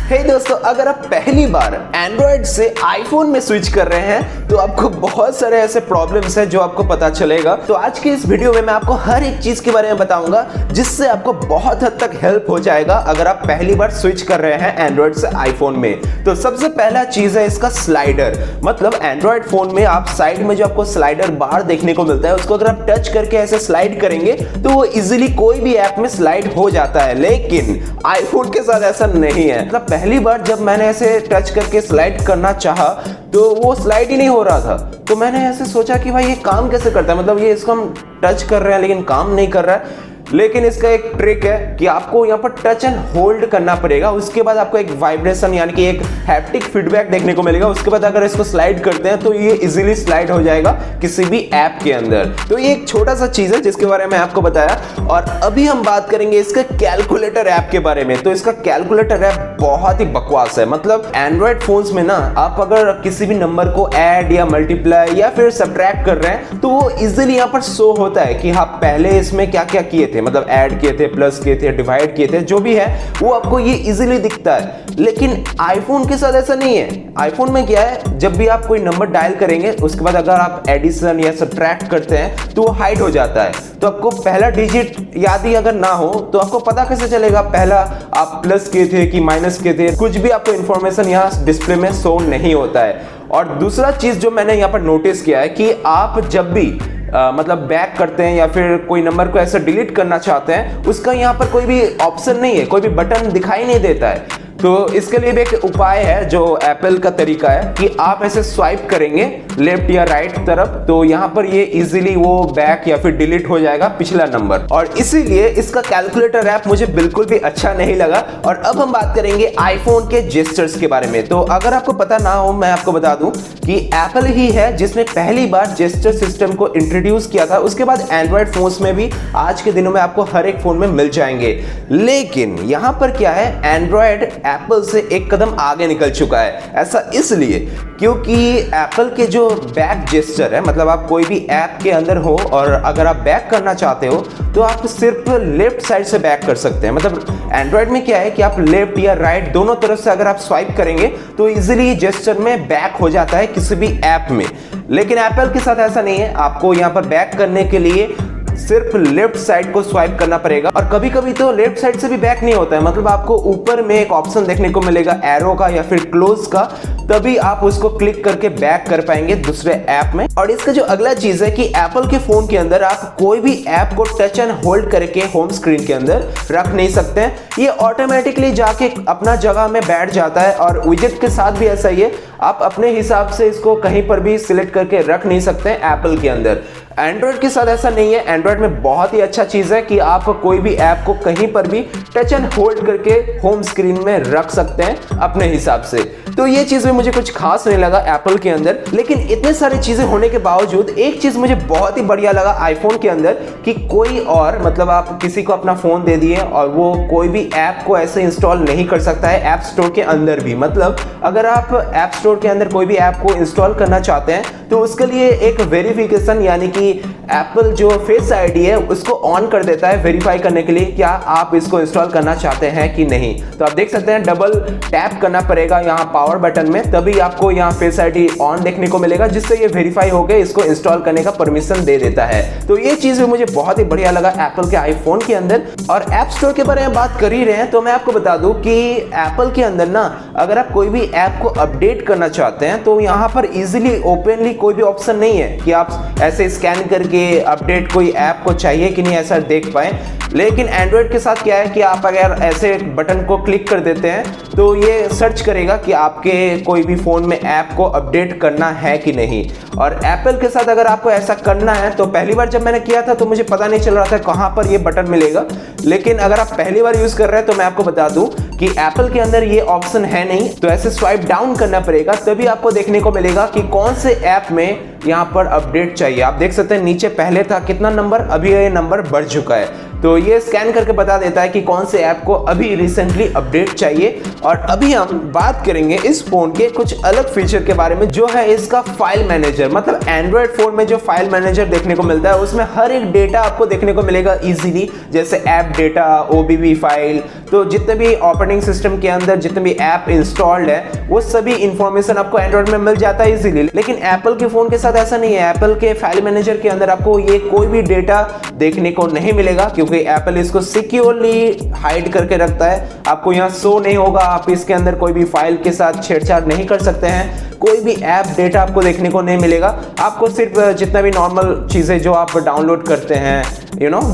दोस्तों, अगर आप पहली बार एंड्रॉयड से आईफोन में स्विच कर रहे हैं तो आपको बहुत सारे ऐसे प्रॉब्लम्स हैं जो आपको पता चलेगा। तो आज की इस वीडियो में मैं आपको हर एक चीज के बारे में बताऊंगा जिससे आपको बहुत हद तक हेल्प हो जाएगा अगर आप पहली बार स्विच कर रहे हैं एंड्रॉयड से आईफोन में। तो सबसे पहला चीज है इसका स्लाइडर। मतलब एंड्रॉयड फोन में आप साइड में जो आपको स्लाइडर बार देखने को मिलता है उसको अगर आप टच करके ऐसे स्लाइड करेंगे तो वो इजीली कोई भी ऐप में स्लाइड हो जाता है, लेकिन आईफोन के साथ ऐसा नहीं है। मतलब पहली बार जब मैंने ऐसे टच करके स्लाइड करना चाहा तो वो स्लाइड ही नहीं हो रहा था। तो मैंने ऐसे सोचा कि भाई ये काम कैसे करता है, मतलब ये इसको हम टच कर रहे हैं लेकिन काम नहीं कर रहा है। लेकिन इसका एक ट्रिक है कि आपको यहाँ पर टच एंड होल्ड करना पड़ेगा, उसके बाद आपको एक वाइब्रेशन यानी कि एक हैप्टिक फीडबैक देखने को मिलेगा। उसके बाद अगर इसको स्लाइड करते हैं तो ये इजीली स्लाइड हो जाएगा किसी भी ऐप के अंदर। तो ये एक छोटा सा चीज है जिसके बारे में आपको बताया। और अभी हम बात करेंगे इसके कैलकुलेटर ऐप के बारे में। तो इसका कैलकुलेटर ऐप बहुत ही बकवास है। मतलब एंड्रॉयड फोन्स में ना आप अगर किसी भी नंबर को ऐड या मल्टीप्लाई या फिर सब्ट्रैक्ट कर रहे हैं तो वो इजीली यहाँ पर शो होता है कि आप पहले इसमें क्या क्या किए थे, मतलब ऐड किए थे, प्लस किए थे, डिवाइड किए थे, जो भी है वो आपको ये इजीली दिखता है। लेकिन आईफोन के साथ ऐसा नहीं है। आईफोन में क्या है, जब भी आप कोई नंबर डायल करेंगे उसके बाद अगर आप एडिशन या सब्ट्रैक्ट करते हैं तो वो हाइड हो जाता है। तो आपको पहला डिजिट याद ही अगर ना हो तो आपको पता कैसे चलेगा पहला आप प्लस किए थे कि माइनस किए थे, कुछ भी आपको इंफॉर्मेशन यहाँ डिस्प्ले में शो नहीं होता है। और दूसरा चीज जो मैंने यहाँ पर नोटिस किया है कि आप जब भी मतलब बैक करते हैं या फिर कोई नंबर को ऐसे डिलीट करना चाहते हैं उसका यहाँ पर कोई भी ऑप्शन नहीं है, कोई भी बटन दिखाई नहीं देता है। तो इसके लिए भी एक उपाय है जो एप्पल का तरीका है कि आप ऐसे स्वाइप करेंगे लेफ्ट या राइट तरफ तो यहाँ पर ये इजीली वो बैक या फिर डिलीट हो जाएगा पिछला नंबर। और इसीलिए इसका कैलकुलेटर ऐप मुझे बिल्कुल भी अच्छा नहीं लगा। और अब हम बात करेंगे आईफोन के जेस्चर्स के बारे में। तो अगर आपको पता ना हो मैं आपको बता दूं कि एप्पल ही है जिसने पहली बार जेस्चर सिस्टम को इंट्रोड्यूस किया था। उसके बाद एंड्रॉयड फोन्स में भी आज के दिनों में आपको हर एक फोन में मिल जाएंगे। लेकिन यहाँ पर क्या है, एंड्रॉयड एप्पल से एक कदम आगे निकल चुका है। ऐसा इसलिए क्योंकि एप्पल के जो बैक जेस्चर है, मतलब आप कोई भी ऐप के अंदर हो और अगर आप बैक करना चाहते हो तो आप सिर्फ लेफ्ट साइड से बैक कर सकते हैं। मतलब एंड्रॉयड में क्या है कि आप लेफ्ट या राइट दोनों तरफ से अगर आप स्वाइप करेंगे तो इजीली जेस्चर में बैक हो जाता है किसी भी ऐप में। लेकिन एप्पल के साथ ऐसा नहीं है। आपको यहाँ पर बैक करने के लिए सिर्फ लेफ्ट साइड को स्वाइप करना पड़ेगा। और कभी कभी तो लेफ्ट साइड से भी बैक नहीं होता है। मतलब आपको ऊपर में एक ऑप्शन देखने को मिलेगा एरो का या फिर क्लोज का, तभी आप उसको क्लिक करके बैक कर पाएंगे दूसरे ऐप में। और इसका जो अगला चीज है कि एप्पल के फोन के अंदर आप कोई भी ऐप को टच एंड होल्ड करके होम स्क्रीन के अंदर रख नहीं सकते हैं। ये ऑटोमेटिकली जाके अपना जगह में बैठ जाता है। और विजेट के साथ भी ऐसा ही है, आप अपने हिसाब से इसको कहीं पर भी सिलेक्ट करके रख नहीं सकते हैं एप्पल के अंदर। एंड्रॉयड के साथ ऐसा नहीं है। एंड्रॉयड में बहुत ही अच्छा चीज है कि आप कोई भी ऐप को कहीं पर भी टच एंड होल्ड करके होम स्क्रीन में रख सकते हैं अपने हिसाब से। तो ये चीज भी मुझे कुछ खास नहीं लगा एप्पल के अंदर। लेकिन इतने सारी चीजें होने के बावजूद एक चीज मुझे बहुत ही बढ़िया लगा आईफोन के अंदर कि कोई और, मतलब आप किसी को अपना फोन दे दिए और वो कोई भी ऐप को ऐसे इंस्टॉल नहीं कर सकता है ऐप स्टोर के अंदर भी। मतलब अगर आप ऐप स्टोर के अंदर कोई भी ऐप को इंस्टॉल करना चाहते हैं तो उसके लिए एक वेरिफिकेशन यानी कि एप्पल जो फेस आईडी है उसको ऑन कर देता है वेरीफाई करने के लिए क्या आप इसको इंस्टॉल करना चाहते हैं कि नहीं। तो आप देख सकते हैं डबल टैप करना पड़ेगा यहाँ पावर बटन में, तभी आपको यहाँ फेस आईडी ऑन देखने को मिलेगा, जिससे ये वेरीफाई होकर इसको इंस्टॉल करने का परमिशन दे देता है। तो ये चीज भी मुझे बहुत ही बढ़िया लगा एप्पल के आईफोन के अंदर। और ऐप स्टोर के बारे में बात कर ही रहे हैं तो मैं आपको बता दूं कि एप्पल के अंदर ना अगर आप कोई भी ऐप को अपडेट करना चाहते हैं तो यहाँ पर इजीली ओपनली कोई भी ऑप्शन नहीं है कि आप ऐसे स्कैन करके अपडेट कोई ऐप को चाहिए कि नहीं ऐसा देख पाए। लेकिन एंड्रॉयड के साथ क्या है कि आप अगर ऐसे बटन को क्लिक कर देते हैं तो ये सर्च करेगा कि आपके कोई भी फोन में ऐप को अपडेट करना है कि नहीं। और एप्पल के साथ अगर आपको ऐसा करना है तो पहली बार जब मैंने किया था तो मुझे पता नहीं चल रहा था कहां पर ये बटन मिलेगा। लेकिन अगर आप पहली बार यूज कर रहे हैं तो मैं आपको बता दूं कि एप्पल के अंदर ये ऑप्शन है नहीं। तो ऐसे स्वाइप डाउन करना पड़ेगा तभी आपको देखने को मिलेगा कि कौन से ऐप में यहाँ पर अपडेट चाहिए। आप देख सकते हैं नीचे पहले था कितना नंबर, अभी ये नंबर बढ़ चुका है। तो ये स्कैन करके बता देता है कि कौन से ऐप को अभी रिसेंटली अपडेट चाहिए। और अभी हम बात करेंगे इस फोन के कुछ अलग फीचर के बारे में, जो है इसका फाइल मैनेजर। मतलब एंड्रॉयड फोन में जो फाइल मैनेजर देखने को मिलता है उसमें हर एक डेटा आपको देखने को मिलेगा इजीली, जैसे ऐप डेटा, OBB फाइल। तो जितने भी ऑपरेटिंग सिस्टम के अंदर जितने भी ऐप इंस्टॉल्ड है वो सभी इंफॉर्मेशन आपको एंड्रॉयड में मिल जाता है इजीली। लेकिन एप्पल के फोन के साथ ऐसा नहीं है। एप्पल के फाइल मैनेजर के अंदर आपको ये कोई भी डेटा देखने को नहीं मिलेगा, क्योंकि एप्पल इसको सिक्योरली हाइड करके रखता है। आपको यहाँ शो नहीं होगा, आप इसके अंदर कोई भी फाइल के साथ छेड़छाड़ नहीं कर सकते हैं, कोई भी ऐप डेटा आपको देखने को नहीं मिलेगा। आपको सिर्फ जितना भी नॉर्मल चीज़ें जो आप डाउनलोड करते हैं,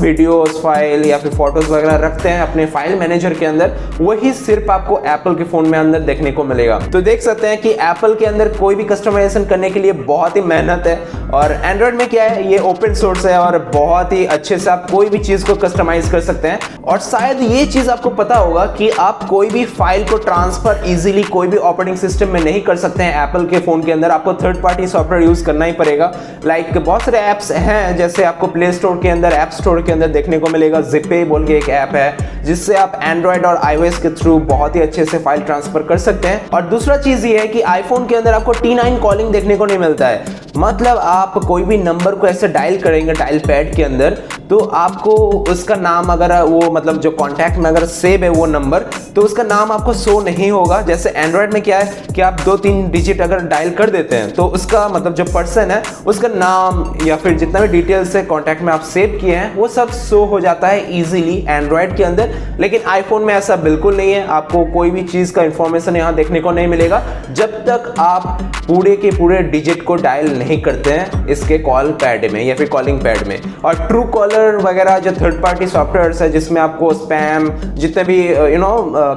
वीडियोस फाइल या फिर फोटोज वगैरह रखते हैं अपने फाइल मैनेजर के अंदर, वही सिर्फ आपको एप्पल के फोन में अंदर देखने को मिलेगा। तो देख सकते हैं कि एप्पल के अंदर कोई भी कस्टमाइजेशन करने के लिए बहुत ही मेहनत है, और एंड्रॉयड में क्या है, ये ओपन सोर्स है और बहुत ही अच्छे से आप कोई भी चीज़ को कस्टमाइज कर सकते हैं। और शायद ये चीज़ आपको पता होगा कि आप कोई भी फाइल को ट्रांसफर इजीली कोई भी ऑपरेटिंग सिस्टम में नहीं कर सकते हैं एप्पल के फोन के अंदर। आपको थर्ड पार्टी सॉफ्टवेयर यूज करना ही पड़ेगा। लाइक बहुत सारे ऐप्स हैं, जैसे आपको प्ले स्टोर के अंदर, ऐप स्टोर के अंदर देखने को मिलेगा जिपे बोल के एक ऐप है, जिससे आप एंड्रॉयड और iOS के थ्रू बहुत ही अच्छे से फाइल ट्रांसफर कर सकते हैं। और दूसरा चीज ये है कि आईफोन के अंदर आपको T9 कॉलिंग देखने को नहीं मिलता है। मतलब आप कोई भी नंबर को ऐसे डायल करेंगे डायल पैड के अंदर, तो आपको उसका नाम अगर वो मतलब जो कॉन्टैक्ट में अगर सेव है वो नंबर, तो उसका नाम आपको शो नहीं होगा। जैसे एंड्रॉयड में क्या है कि आप 2-3 डिजिट अगर डायल कर देते हैं तो उसका मतलब जो पर्सन है उसका नाम या फिर जितना भी डिटेल्स है कॉन्टैक्ट में आप सेव किए हैं वो सब शो हो जाता है इजीली एंड्रॉयड के अंदर। लेकिन आईफोन में ऐसा बिल्कुल नहीं है। आपको कोई भी चीज़ का इंफॉर्मेशन यहाँ देखने को नहीं मिलेगा जब तक आप पूरे के पूरे डिजिट को डायल नहीं करते हैं इसके कॉल पैड में या फिर कॉलिंग पैड में। और ट्रू कॉलर वगैरह जो थर्ड पार्टी सॉफ्टवेयर्स है जिसमें आपको स्पैम जितने भी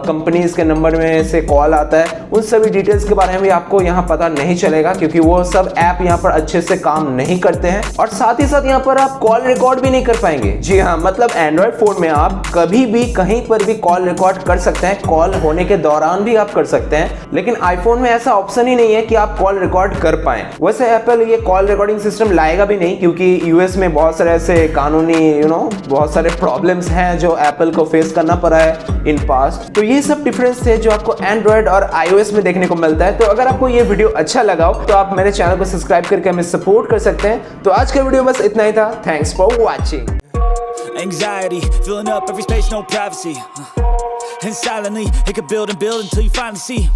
कंपनीज के नंबर में से कॉल आता है, उन सभी डिटेल्स के बारे में भी आपको यहाँ पता नहीं चलेगा, क्योंकि वो सब ऐप यहाँ पर अच्छे से काम नहीं करते हैं। और साथ ही साथ यहाँ पर आप कॉल रिकॉर्ड भी नहीं कर पाएंगे। जी हाँ, मतलब एंड्रॉयड फोन में आप कभी भी कहीं पर भी कॉल रिकॉर्ड कर सकते हैं, कॉल होने के दौरान भी आप कर सकते हैं। लेकिन आईफोन में ऐसा ऑप्शन ही नहीं है कि आप कॉल रिकॉर्ड कर पाए। वैसे एप्पल ये कॉल रिकॉर्डिंग सिस्टम लाएगा भी नहीं, क्योंकि यूएस में बहुत सारे ऐसे कानूनी बहुत सारे प्रॉब्लम्स हैं जो एप्पल को फेस करना पड़ा है इन पास्ट। तो ये सब डिफरेंस थे जो आपको एंड्रॉयड और iOS में देखने को मिलता है। तो अगर आपको ये वीडियो अच्छा लगा हो तो आप मेरे चैनल को सब्सक्राइब करके हमें सपोर्ट कर सकते हैं। तो आज का वीडियो बस इतना ही था। Thanks for watching. Anxiety, filling up every space, no privacy. And silently, it could build and build until you finally see